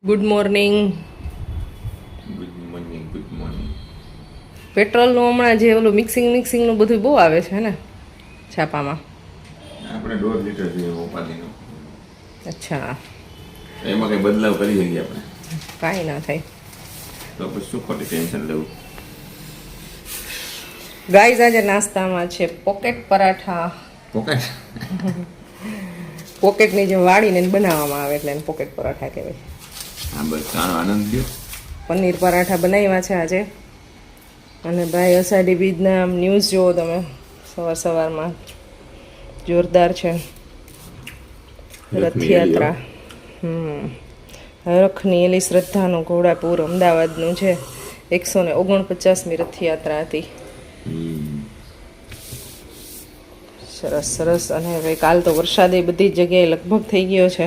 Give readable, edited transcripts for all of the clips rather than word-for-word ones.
Good morning. Good morning. Good morning. પેટ્રોલનું હમણાં જે ઓલું મિક્સિંગનું બધું બહુ આવે છે ને છાપામાં. આપણે 1.5 લીટર જોઈએ ઉપાધિનું. અચ્છા, એમાં કંઈ બદલાવ કરી શકીએ આપણે, કાંઈ ના થાય. તો પછી શું ખોટી ટેન્શન લેવું. ગાઈઝ, આજે નાસ્તામાં છે પોકેટ પરાઠા. પોકેટ પોકેટની જે વાળીને બનાવવામાં આવે એટલે એને પોકેટ પરાઠા કહેવાય. હા, બસ આનો આનંદ લ્યો. પનીર પરાઠા બનાવ્યા છે આજે. અને ભાઈ અષાઢી બીજના ન્યૂઝ જુઓ તમે, સવારમાં જોરદાર છે. રથયાત્રા. રખની એલી શ્રદ્ધાનું ઘોડાપુર અમદાવાદનું છે. 149મી રથયાત્રા હતી. સરસ સરસ. અને હવે કાલ તો વરસાદ એ બધી જગ્યાએ લગભગ થઈ ગયો છે.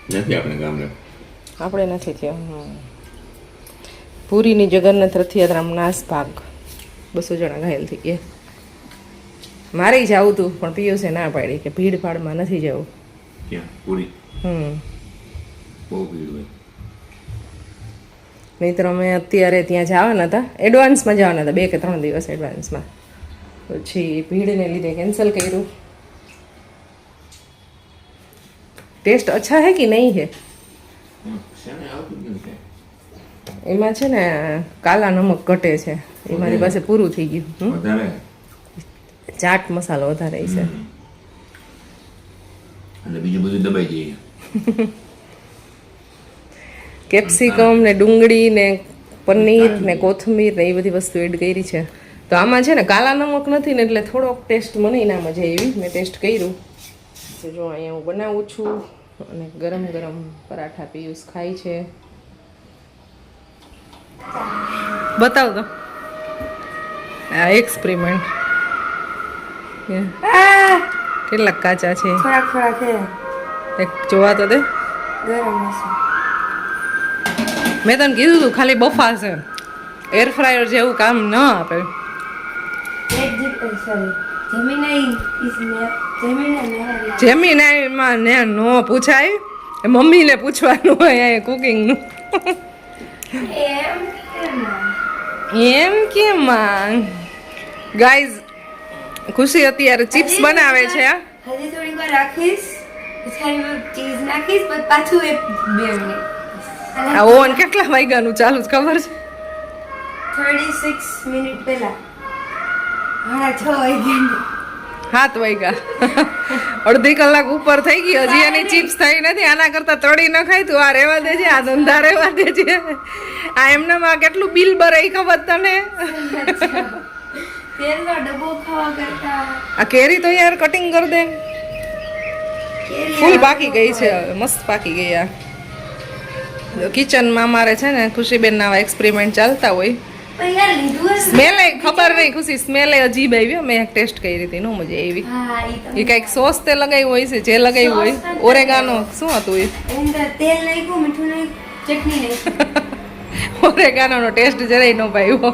નથી આપણે ગામડે, આપણે નથી થયો. પુરીની જગન્નાથ રથયાત્રામાં નાસભાગ 200 જણા ઘાયલ થઈ ગયા. મારે જવું હતું પણ પિયુષે ના પાડી કે ભીડ ભાડમાં નથી જવું. ક્યાં? પૂરી બહુ ભીડ હોય. નહીંતર અમે અત્યારે ત્યાં જવાના હતા, એડવાન્સમાં જવાના હતા, 2 કે 3 દિવસ એડવાન્સમાં. પછી ભીડને લીધે કેન્સલ કર્યું. ટેસ્ટ અચ્છા હે કે નહીં હે? શેને આવતું જ નથી. એમાં છે ને કાલા નમક ઘટે છે, એ મારી પાસે પૂરું થઈ ગયું. વધારે ચાટ મસાલો વધારે છે. અને બીજું બધું દબાઈ જઈએ. કેપ્સિકમ ને ડુંગળી ને પનીર ને કોથમીર ને એ બધી વસ્તુ એડ કરી છે. તો આમાં છે ને કાલા નમક નથી ને એટલે થોડોક ટેસ્ટ મને ના મજા આવી. મેં ટેસ્ટ કર્યું. તો જો અહીંયા હું બનાવું છું અને ગરમ ગરમ પરાઠા પિયુષ ખાય છે. બતાવ તો આ એક્સપેરિમેન્ટ કેટલાક કાચા છે. થોડાક છે. એક જોવા તો દે. ગરમ હશે. મેં તને કીધું તું ખાલી બફા છે, એર ફ્રાયર જેવું કામ ન આપે. જેમિનાઈમાં ને નો પૂછાય, મમ્મીને પૂછવાનું હોય કુકિંગનું. એમ કેમ ગાઈઝ? ખુશી અત્યારે ચિપ્સ બનાવે છે. હજી થોડીક વાર રાખીશ, ચીઝ નાખીશ, પછી પાછું 2 મિનિટ. આ ઓવન કેટલા વાગ્યાનું ચાલુ છે ખબર છે? 36 મિનિટ પહેલા. 6 વાગ્યા. 7 વાગ્યા. અડધી કલાક ઉપર થઈ ગઈ, હજી એની ચિપ્સ થઈ નથી. આના કરતા તળી ન ખાય તું. આ રહેવા દેજે, આ ધંધા રહેવા દેજે. આ એમનામાં કેટલું બિલ ભરાય ખબર તને? તેલનો ડબ્બો ખાવા કરતા આ કેરી તો યાર કટિંગ કરી દે. ફૂલ પાકી ગઈ છે, મસ્ત પાકી ગઈ. આ કિચનમાં મારે છે ને ખુશીબેનના આવા એક્સપેરિમેન્ટ ચાલતા હોય. સ્મેલ ખબર નહીં ખુશી, સ્મેલ અજીબ આવી. મેં એક ટેસ્ટ કરી હતી, નો મજા આવી. એ કંઈક સોસ તે લગાવ્યું હોય છે, જે લગાવ્યું હોય ઓરેગાનો શું હતું એ? તેલ નાખ્યું, મીઠું નાખ્યું, ચટણી નાખી. ઓરેગાનો ટેસ્ટ જરાય ન પાવ્યો.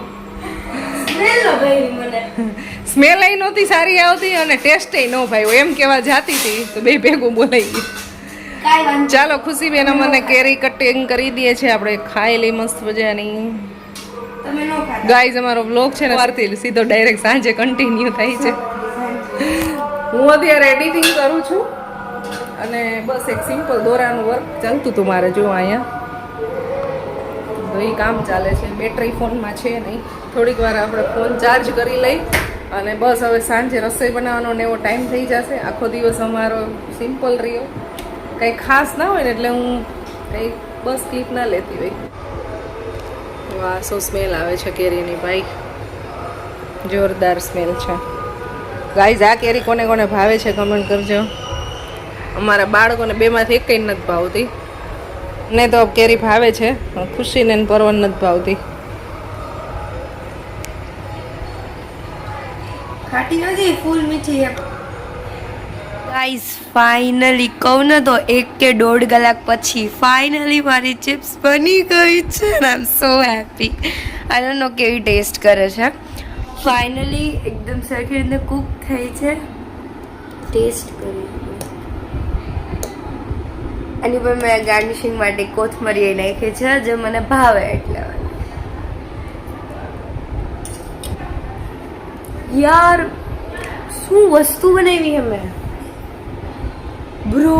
સ્મેલ નહોતી સારી આવતી અને ટેસ્ટ ન ભાઈ એમ કેવા જાતી હતી, તો બે ભેગું બોલાઈ ગયું. ચાલો ખુશીબેન મને કેરી કટિંગ કરી દે છે, આપણે ખાઈ લઈ મસ્ત મજાની. ગાઈઝ, અમારો બ્લોગ છે ને વારથી સીધો ડાયરેક્ટ સાંજે કન્ટિન્યુ થાય છે. હું અત્યારે એડિટિંગ કરું છું અને બસ એક સિમ્પલ દોરાનું વર્ક ચાલતું હતું મારે. જો અહીંયા તો એ કામ ચાલે છે. બેટરી ફોનમાં છે નહીં. થોડીક વાર આપણે ફોન ચાર્જ કરી લઈ અને બસ હવે સાંજે રસોઈ બનાવવાનો ને એવો ટાઈમ થઈ જશે. આખો દિવસ અમારો સિમ્પલ રહ્યો, કંઈ ખાસ ના હોય ને એટલે હું કંઈ બસ ક્લિપ ના લેતી હોય. વાહ, શું સ્મેલ આવે છે કેરીની ભાઈ, જોરદાર સ્મેલ છે. ગાઈઝ, આ કેરી કોને કોને ભાવે છે કમેન્ટ કરજો. અમારા બાળકોને બેમાંથી એક કંઈ નથી ભાવતી. ને તો કેરી ભાવે છે, ખુશીને પરવન નથી ભાવતી. ખાટી નથી, ફૂલ મીઠી છે. ગાઈસ, ફાઇનલી કહું ને તો 1 કે 1.5 કલાક પછી ફાઇનલી મારી ચિપ્સ બની ગઈ છે. આઈ એમ so happy. I don't know કેવી ટેસ્ટ કરે છે. ફાઇનલી એકદમ સરખી રીતે કૂક થઈ છે. ટેસ્ટ કરી એની પર મેં ગાર્નિશિંગ માટે કોથમરી નાખી છે જે મને ભાવે એટલે યાર શું વસ્તુ બનાવી હે મેં બ્રો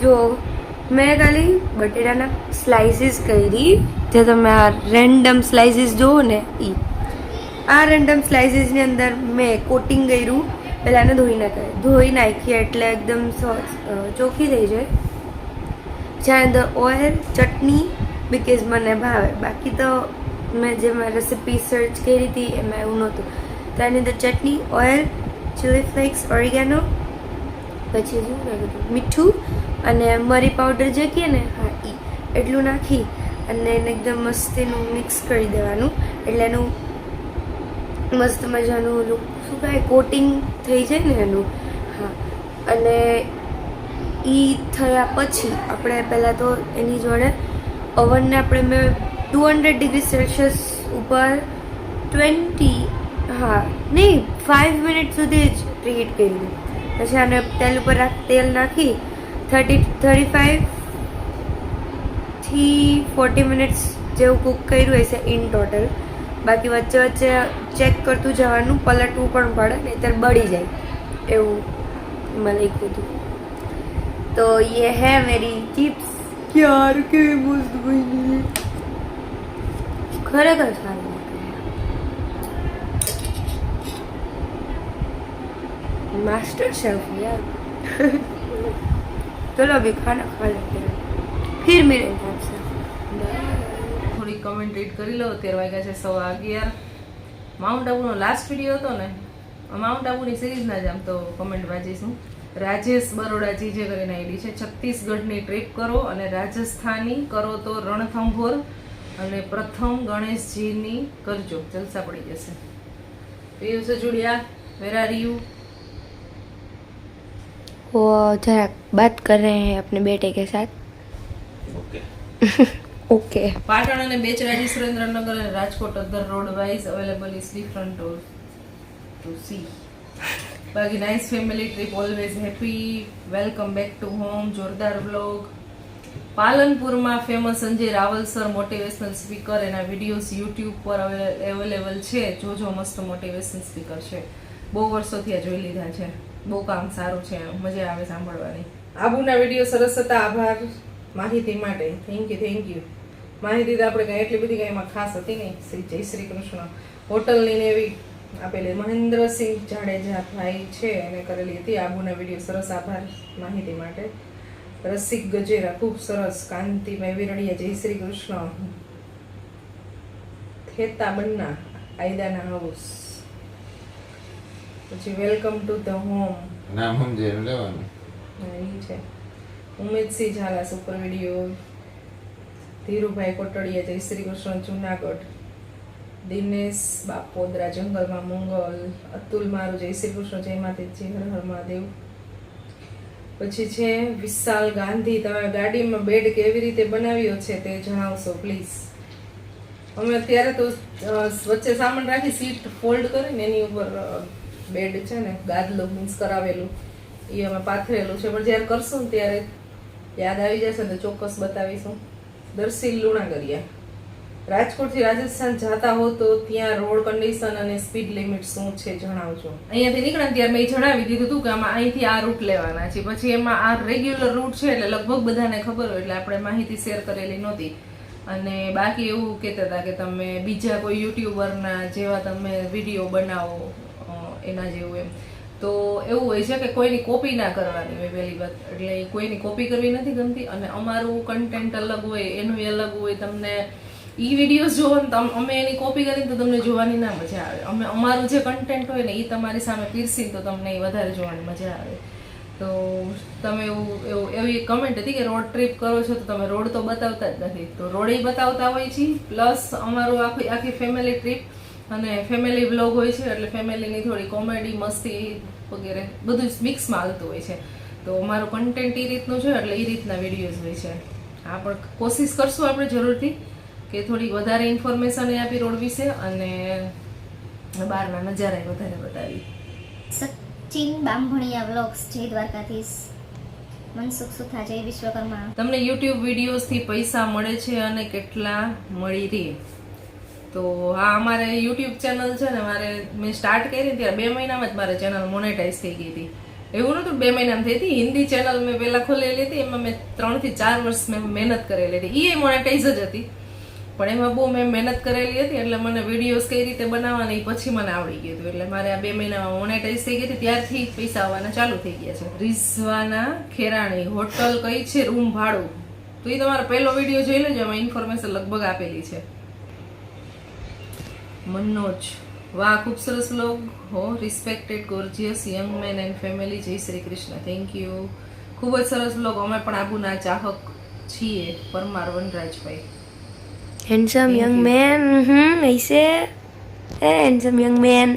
જો મેં ખાલી બટેટાના સ્લાઇસીસ કરી જે તમે આ રેન્ડમ સ્લાઇસીસ જુઓ ને આ રેન્ડમ સ્લાઇસીસની અંદર મેં કોટિંગ કર્યું પહેલાં એને ધોઈ નાખીએ એટલે એકદમ ચોખ્ખી થઈ જાય જ્યાં અંદર ઓઇલ ચટણી બિકોઝ મને ભાવે બાકી તો મેં જે રેસિપી સર્ચ કરી હતી એમાં એવું નહોતું તો એની અંદર ચટણી ઓઇલ ચીલી ફ્લેક્સ ઓરિગેનો પછી શું નાખ્યું મીઠું અને મરી પાવડર જે કહે ને હા એ એટલું નાખી અને એને એકદમ મસ્ત એનું મિક્સ કરી દેવાનું એટલે એનું મસ્ત મજાનું ઓલું શું કહે કોટિંગ થઈ જાય ને એનું હા અને એ થયા પછી આપણે પહેલાં તો એની જોડે ઓવનને આપણે મેં 200 ડિગ્રી સેલ્સિયસ ઉપર 20 હા નહીં 5 મિનિટ સુધી જ પ્રીહીટ કરી પછી આને તેલ ઉપર તેલ નાખી 35 થી 40 મિનિટ્સ જેવું કૂક કર્યું હશે ઇન ટોટલ બાકી વચ્ચે વચ્ચે ચેક કરતું જવાનું પલટવું પણ પડે નહીંતર બળી જાય એવું એમાં લખ્યું હતું તો ये है मेरी चिप्स यार કેવી મસ્ત બની ખરેખર સારી मास्टर शेफ यार चलो अभी खाना खा लेते हैं फिर मिलेंगे आपसे થોડી કમેન્ટ રીડ કરી લો 13 વાગ્યા છે 11:15 માઉન્ટ આબુનો લાસ્ટ વિડીયો હતો ને માઉન્ટ આબુની સિરીઝના જ આમ તો કમેન્ટ વાંચીશું રાજેશ બરોડાજી જે કરીને આઈડી છે છત્તીસગઢની ટ્રીપ કરો અને રાજસ્થાની કરો તો રણથંભોર અને પ્રથમ ગણેશજીની કરજો જલસા પડી જશે પિયુષ जुड़िया वेर आर यू वो जरा बात कर रहे हैं अपने बेटे के साथ ઓકે ओके પાટણ અને બેચરાજી સુરેન્દ્રનગર અને Rajkot other road wise available is different to see બાકી nice family trip always happy welcome back to home જોરદાર બ્લોગ પાલનપુરમાં famous Sanjay Raval sir motivational speaker એના વિડીયોઝ યુટ્યુબ પર અવેલેબલ છે જોજો મસ્ત મોટિવેશન સ્પીકર છે બહુ વર્ષોથી આ જોઈ લીધા છે બહુ કામ સારું છે મજા આવે સાંભળવાની આબુના વિડીયો સરસ હતા આભાર માહિતી માટે થેન્ક યુ માહિતી તો આપણે કંઈ એટલી બધી કંઈ એમાં ખાસ હતી નહીં શ્રી જય શ્રી કૃષ્ણ હોટલની ને એવી આપેલી મહેન્દ્રસિંહ જાડેજા ભાઈ છે એને કરેલી હતી આબુના વિડીયો સરસ આભાર માહિતી માટે રસિક ગજેરા ખૂબ સરસ કાંતિભાઈ વિરડિયા જય શ્રી કૃષ્ણ થેતા બન્ના આયદાના હાઉસ પછી વેલકમ ટુ ધ હોમ નામ સમજે લેવાનું એ છે ઉમેદસિંહ ઝાલા સુપર વિડીયો ધીરુભાઈ કોટડિયા જય શ્રી કૃષ્ણ જુનાગઢ દિનેશ બાપોદરા જંગલમાં મંગલ અતુલ મારું જય શ્રી કૃષ્ણ જય માતાજી હર હર મહાદેવ પછી છે વિશાલ ગાંધી તમે ગાડીમાં બેડ કેવી રીતે બનાવ્યો છે તે જણાવશો પ્લીઝ અમે અત્યારે તો વચ્ચે સામાન રાખી સીટ ફોલ્ડ કરીને એની ઉપર બેડ છે ને ગાદલું મીન્સ કરાવેલું એ અમે પાથરેલું છે પણ જ્યારે કરશું ને ત્યારે યાદ આવી જશે ને ચોક્કસ બતાવીશું દર્શી લુણાગરિયા રાજકોટથી રાજસ્થાન જતા હો તો ત્યાં રોડ કન્ડિશન અને સ્પીડ લિમિટ શું છે જણાવજો અહીંયાથી નીકળે ત્યારે મેં જણાવી દીધું હતું કે આમાં અહીંથી આ રૂટ લેવાના છે પછી એમાં આ રેગ્યુલર રૂટ છે એટલે લગભગ બધાને ખબર હોય એટલે આપણે માહિતી શેર કરેલી નહોતી અને બાકી એવું કહેતા હતા કે તમે બીજા કોઈ યુટ્યુબરના જેવા તમે વિડીયો બનાવો એના જેવું એમ તો એવું હોય છે કે કોઈની કોપી ના કરવાની હોય પહેલી વાત એટલે કોઈની કોપી કરવી નથી ગમતી અને અમારું કન્ટેન્ટ અલગ હોય એનું અલગ હોય તમને ઈ વિડીયોઝ જોવો ને અમે એની કોપી કરીને તો તમને જોવાની ના મજા આવે અમે અમારું જે કન્ટેન્ટ હોય ને એ તમારી સામે પીરસી તો તમને એ વધારે જોવાની મજા આવે તો તમે એવી કમેન્ટ હતી કે રોડ ટ્રીપ કરો છો તો તમે રોડ તો બતાવતા જ નથી તો રોડે બતાવતા હોય છે પ્લસ અમારું આખી ફેમિલી ટ્રીપ અને ફેમિલી બ્લોગ હોય છે એટલે ફેમિલીની થોડી કોમેડી મસ્તી વગેરે બધું મિક્સમાં હાલતું હોય છે તો અમારું કન્ટેન્ટ એ રીતનું છે એટલે એ રીતના વિડીયોઝ હોય છે હા પણ કોશિશ કરશું આપણે જરૂરથી કે થોડી વધારે ઇન્ફોર્મેશન આપી રોડ વિશે અને બહારના નજારા વધારે બતાવી સચિન બામભણિયા વ્લોગ્સ જય દ્વારકાધીશ મનસુખ સુથા, જય વિશ્વકર્મા. તમને યુટ્યુબ વિડીયોઝથી પૈસા મળે છે અને કેટલા મળી રહે? તો હા, અમારે યુટ્યુબ ચેનલ છે ને, મેં સ્ટાર્ટ કરી ત્યારે 2 મહિનામાં જ મારે ચેનલ મોનેટાઈઝ થઈ ગઈ હતી. એવું નહોતું 2 મહિનામાં થઈ હતી. હિન્દી ચેનલ મેં પહેલાં ખોલેલી હતી, એમાં મેં 3 થી 4 વર્ષ મેં મહેનત કરેલી હતી. એ મોનેટાઈઝ જ હતી, પણ એમાં બહુ મેં મહેનત કરેલી હતી એટલે મને વિડીયોઝ કઈ રીતે બનાવવાના એ પછી મને આવડી ગયું હતું. એટલે મારે આ 2 મહિનામાં મોનેટાઈઝ થઈ ગઈ હતી, ત્યારથી પૈસા આવવાના ચાલુ થઈ ગયા છે. રિઝવાના ખેરાણી, હોટલ કઈ છે, રૂમ ભાડું? તો એ તમારો પહેલો વિડીયો જોઈ લેજો, એમાં ઇન્ફોર્મેશન લગભગ આપેલી છે. મનોજ, વાહ ખૂબ સરસ વ્લોગ હો, respected gorgeous young man and family, Jai Shri Krishna. Thank you, ખૂબ જ સરસ વ્લોગ. અમે પણ આબુના ચાહક છીએ. Parmar વનરાજભાઈ, handsome young man. ऐसे handsome young man.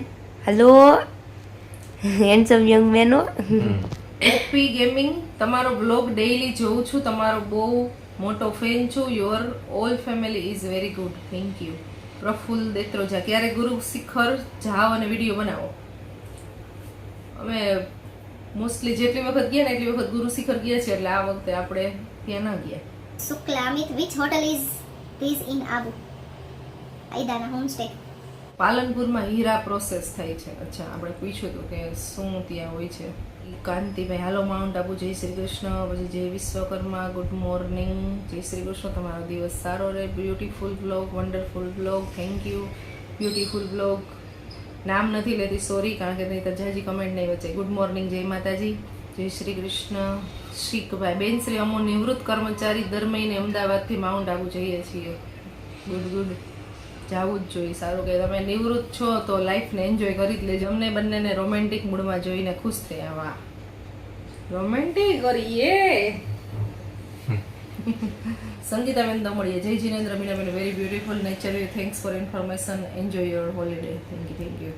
hello handsome young man હો. ઓપી ગેમિંગ, તમારો વ્લોગ ડેઈલી જોઉં છું, તમારો બહુ મોટો ફેન છું. Your all family is very good. Thank you. Praful Detroja, ક્યારે ગુરુ શિખર જાઓ અને વિડીયો બનાવો? અમે મોસ્ટલી જેટલી વખત ગયા ને એટલી વખત ગુરુ શિખર ગયા છે, એટલે આ વખતે આપણે ત્યાં ના ગયા. Shukla Amit, which hotel is this in Abu? આઈદાના હોમસ્ટે. પાલનપુરમાં હીરા પ્રોસેસ થાય છે. અચ્છા, આપણે પૂછ્યું હતું કે શું ત્યાં હોય છે. કાંતિભાઈ, હાલો માઉન્ટ આબુ, જય શ્રી કૃષ્ણ. પછી જય વિશ્વકર્મા, ગુડ મોર્નિંગ, જય શ્રી કૃષ્ણ. તમારો દિવસ સારો રહે. Beautiful blog, wonderful blog, thank you. Beautiful blog, નામ નથી લેતી, સોરી, કારણ કે નહીં તો જાજી કમેન્ટ નહીં વચ્ચે. ગુડ મોર્નિંગ, જય માતાજી, જય શ્રી કૃષ્ણ. શીખભાઈ, બેન શ્રી અમો નિવૃત્ત કર્મચારી, દર મહિને અમદાવાદથી માઉન્ટ આબુ જઈએ છીએ. ગુડ ગુડ, જવું જ જોઈએ. સારું કે તમે નિવૃત્ત છો તો લાઈફને એન્જોય કરી જ લેજો. અમને બંનેને રોમેન્ટિક મૂડમાં જોઈને ખુશ થયા. વાહ, રોમેન્ટિક કરીએ. સંગીતાબેન દમડીએ, જય જીનેન્દ્ર મીનાબેન, very beautiful nature view, thanks for information, enjoy your holiday. Thank you.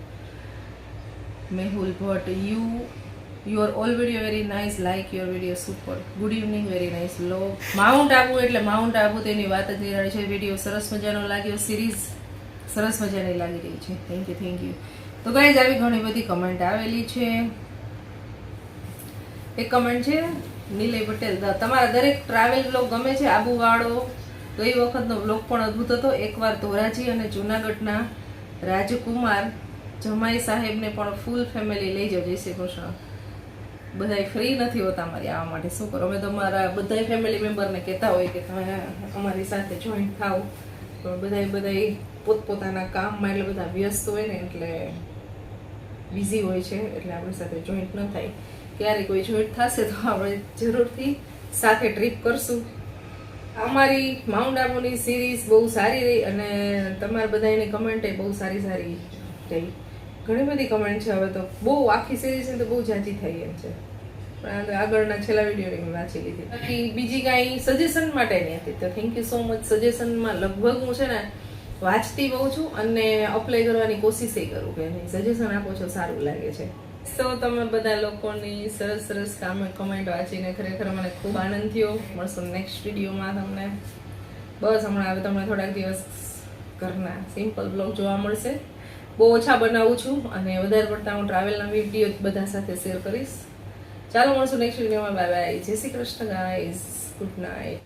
Mehul Bhatt, you are all video very nice, like your video, super. Good evening, very nice vlog. Mount Abu એટલે માઉન્ટ આબુ, તેની વાત જ નિરાળી છે. વિડીયો સરસ મજાનો લાગ્યો, સિરીઝ સરસ મજાની લાગી રહી છે. Thank you. તો ગાઈઝ, આવી ઘણી બધી કમેન્ટ આવેલી છે. એક કમેન્ટ છે નીલય પટેલ, તમારા દરેક ટ્રાવેલ વ્લોગ ગમે છે. આબુ વાળો ગઈ વખતનો વ્લોગ પણ અદ્ભુત હતો. એકવાર ધોરાજી અને જુનાગઢના રાજકુમાર જમાઈ સાહેબને પણ ફૂલ ફેમિલી લઈ જાઓ. જય શ્રી કૃષ્ણ. બધાય ફ્રી નથી હોતા અમારી આવવા માટે, શું કરો? અમે તો અમારા બધા ફેમિલી મેમ્બરને કહેતા હોય કે તમે અમારી સાથે જોઈન્ટ થાવ, પણ બધાય પોતપોતાના કામમાં એટલે બધા વ્યસ્ત હોય ને, એટલે બિઝી હોય છે, એટલે આપણી સાથે જોઈન્ટ ન થાય. ક્યારે કોઈ જોઈન્ટ થશે તો આપણે જરૂરથી સાથે ટ્રીપ કરશું. અમારી માઉન્ટ આબુની સિરીઝ બહુ સારી રહી અને તમારા બધાની કમેન્ટ એ બહુ સારી રહી. ઘણી બધી કમેન્ટ છે. હવે તો બહુ આખી સિરીઝ તો બહુ જાજી થઈ એમ છે, પણ આગળના છેલ્લા વિડીયોની મેં વાંચી લીધી. બાકી બીજી કાંઈ સજેશન માટે નહીં હતી. તો થેન્ક યુ સો મચ. સજેશનમાં લગભગ હું છે ને વાંચતી બહુ છું અને અપ્લાય કરવાની કોશિશ કરું કે નહીં. સજેશન આપો છો, સારું લાગે છે. તો તમે બધા લોકોની સરસ કમેન્ટ વાંચીને ખરેખર મને ખૂબ આનંદ થયો. મળશું નેક્સ્ટ વિડીયોમાં તમને. બસ હમણાં હવે તમને થોડાક દિવસ ઘરના સિમ્પલ બ્લોગ જોવા મળશે. બહુ ઓછા બનાવું છું અને વધારે પડતા હું ટ્રાવેલના વિડીયો બધા સાથે શેર કરીશ. ચાલો મળશું નેક્સ્ટ વિડીયોમાં. બાય બાય, જય Shri Krishna guys, good night.